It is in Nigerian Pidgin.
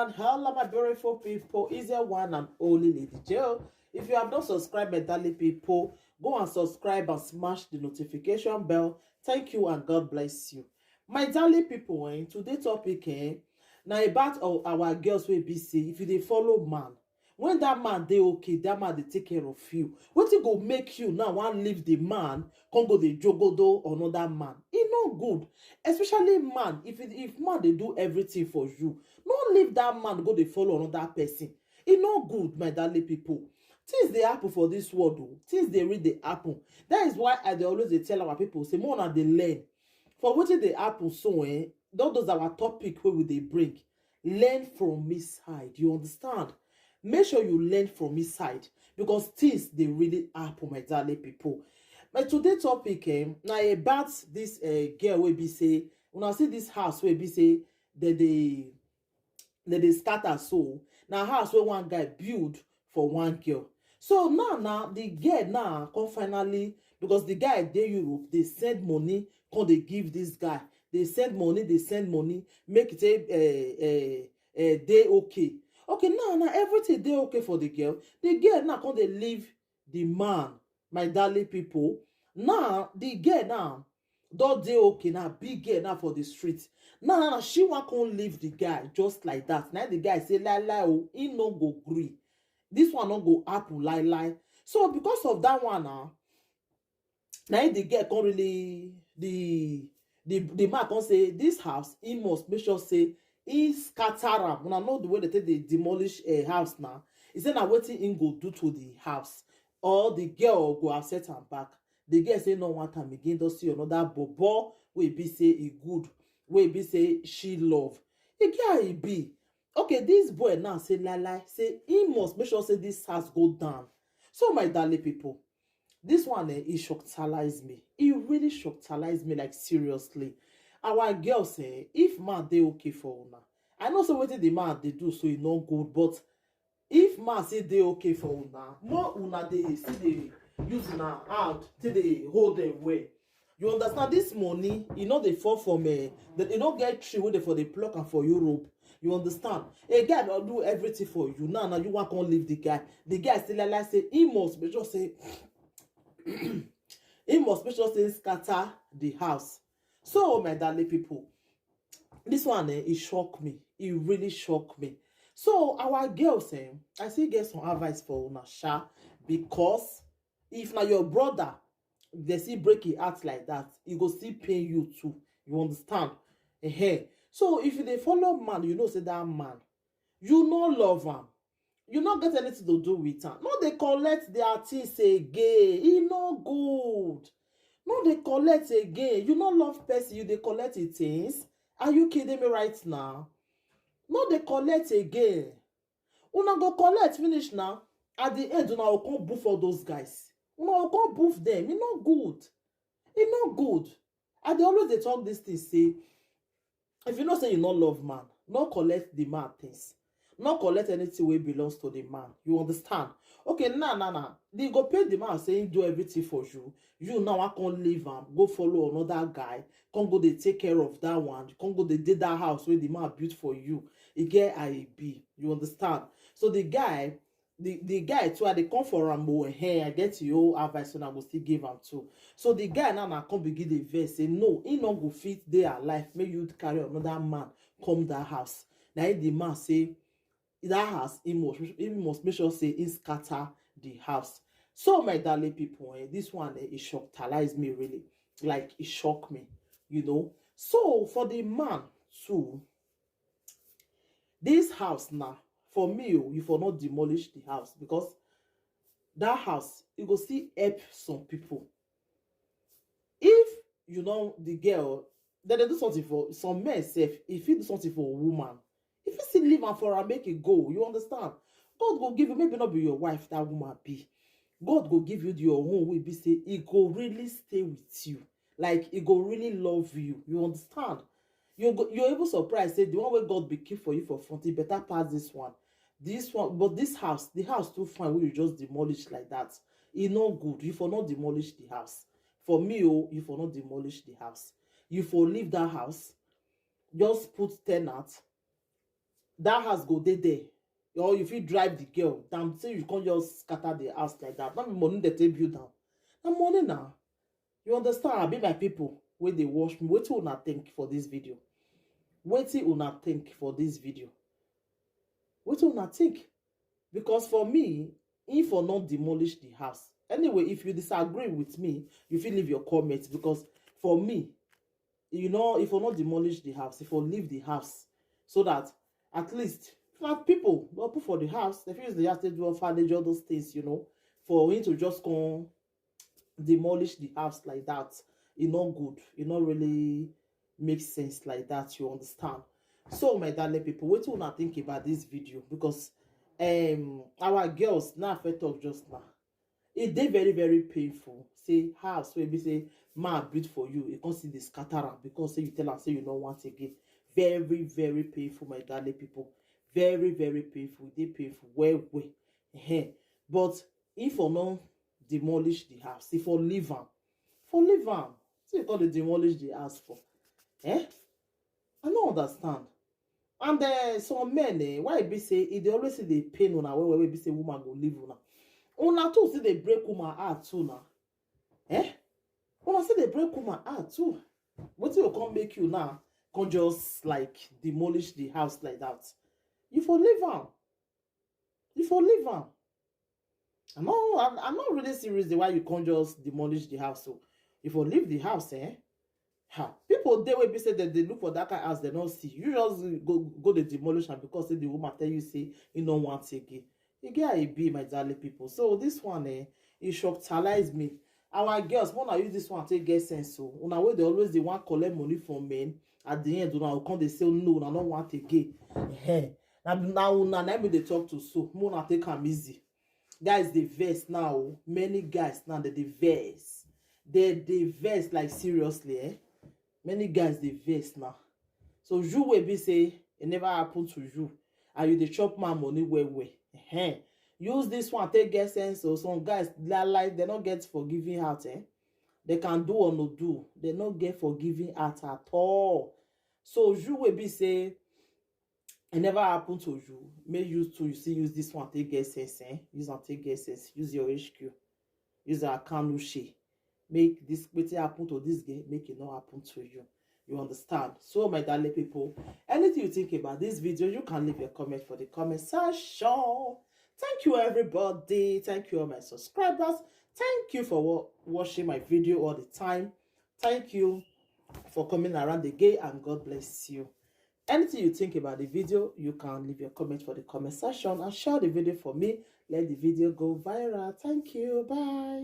everyone. Hello, my beautiful people. Is your one and only Lady Jill. If you have not subscribed, my darling people, go and subscribe and smash the notification bell. Thank you and God bless you. My darling people, today's topic now about our girls will be say if they follow man. When that man they okay, that man they take care of you. What it go make you now want leave the man, come go the jogodo another man? It no good, especially man. If man they do everything for you, no leave that man go they follow another person. It no good, my darling people. Things they happen for this world, though. Things they read they happen. That is why they always they tell our people say more than they learn. For what they happen so those are our topic where will they bring. Learn from me side. You understand? Make sure you learn from his side because things they really happen, my darling people. My today topic now about this girl will be say when I see this house will be say that they scatter so now house where one guy build for one girl. So now the girl now come finally because the guy dey Europe they send money come they give this guy they send money make it a day okay. Okay, now everything dey okay for the girl. The girl now come dey leave the man, my darling people. Now the girl now don dey okay now, big girl now for the street. Now she wan come leave the guy just like that. Now the guy say lie oh, he no go gree. This one no go happen lie. So because of that one now the girl come really the man come say this house he must make sure say he scatter am. Una know the way they take they demolish a house now. He say na wetin him go do to the house or the girl go accept am back. The girl say no want am again. Don see another bobo wey be say e good, wey be say she love. The girl e be okay. This boy now say lie say he must make sure say this house go down. So my darling people, this one he shockalize me. He really shockalize me like seriously. Our girl say if man they okay for una, I know so wetin the man they do so e no good, but if man say they okay for una, more una they see they use una hand till they hold them well. You understand? This money you know they fall from that you don't get tree wey for the pluck and for Europe. You understand? A guy will do everything for you. Now you want to leave the guy. The guy still like say he must be just say he must be just say scatter the house. So my darling people, this one it shocked me. It really shocked me. So our girls I still get some advice for una sha, because if na your brother they see break it out like that, it go still pay you too. You understand? So if they follow man, you know say that man, you no love him. You not get anything to do with him. No, they collect their things again. He no good. No, they collect again. You no love person, you they collect the things. Are you kidding me right now? No, they collect again. Una go collect finish now. At the end, una will come boof all those guys. Una will come boof them. It not good. It not good. And they always they talk this thing say, if you know say you not love man, not collect the man things. Not collect anything wey belongs to the man. You understand? Okay, nah. They go pay the man saying do everything for you. You now I can't leave him. Go follow another guy. Can't go they take care of that one. Can't go they did that house where the man built for you. He get IB. You understand? So the guy, the guy too, they come for him. Hey, I get your advice and I will still give him too. So the guy now come begin the verse say no, he not go fit their life. Maybe you carry another man come that house. Now the man say that house he must make sure say he scatter the house. So my darling people, this one it shockalize me really, like it shocked me, you know. So for the man too, this house now for me you for not demolish the house, because that house it go still help some people. If you know the girl that they do something for some men self, if you do something for a woman, if you still leave and for her make it go, you understand? God go give you, maybe not be your wife, that woman be. God go give you your own way, be say, he go really stay with you. Like, he go really love you. You understand? You're even surprised, say, the one where God be keep for you for front, it better pass this one. This one, but this house, the house too fine, where you just demolish like that. It no good. You for not demolish the house. For me, you for not demolish the house. You for leave that house, just put tenant, that house go there. Or if you drive the girl, damn, say you can't just scatter the house like that. Not money they take you down. Na money now. You understand? I be my people when they watch me. Wait till una think for this video. Wait till una think for this video. Wait till una think. Because for me, if or not demolish the house. Anyway, if you disagree with me, you feel leave your comments. Because for me, you know, if or not demolish the house, if or leave the house, so that at least people will put for the house, they feel the house to do orphanage, all those things, you know, for him to just come demolish the house like that, it not good. It not really make sense like that, you understand? So my darling people, wait till I think about this video, because our girls now first talk just now. It dey very, very painful. Say house where be say man breathe for you, you can't see the scatter because say you tell her say you don't want again. Very, very painful, my darling people. Very, very painful. They painful. Well. But if for no demolish the house, if for leave am, so you call the demolish the house for. I don't understand. And some men, why be say they always say they pain una where be say woman go leave una. Una too say they break woman heart too now. Una say they break woman heart too. What you come make you now? Can just like demolish the house like that. You for leave am. I'm not really serious the why you can't just demolish the house. So if you leave the house, people they will be say that they look for that kind of house, they don't see. You just go the demolition because the woman tell you say you don't want again. You get a be my darling people. So this one it shocked me. Our girls, when I use this one to get sense, so on our way they always they want collect money from men. At the end, now come they say no, I don't want again. Now they talk to so more take them easy. Guys, they vex now. Many guys now they vex. They vex like seriously. Many guys they vex now. So you will be say it never happened to you, and you the chop my money way. Use this one take get sense. So some guys like they don't get forgiving out. They can do or not do. They don't get forgiving out at all. So you will be say it never happened to you. May use to use this one take get sense. Use and take get sense. Use your HQ. Use your account share. Make this happen to this game. Make it not happen to you. You understand? So my darling people, anything you think about this video, you can leave your comment for the comment section. Thank you everybody. Thank you all my subscribers. Thank you for watching my video all the time. Thank you for coming around the gate, and God bless you. Anything you think about the video, you can leave your comment for the comment section and share the video for me. Let the video go viral. Thank you. Bye.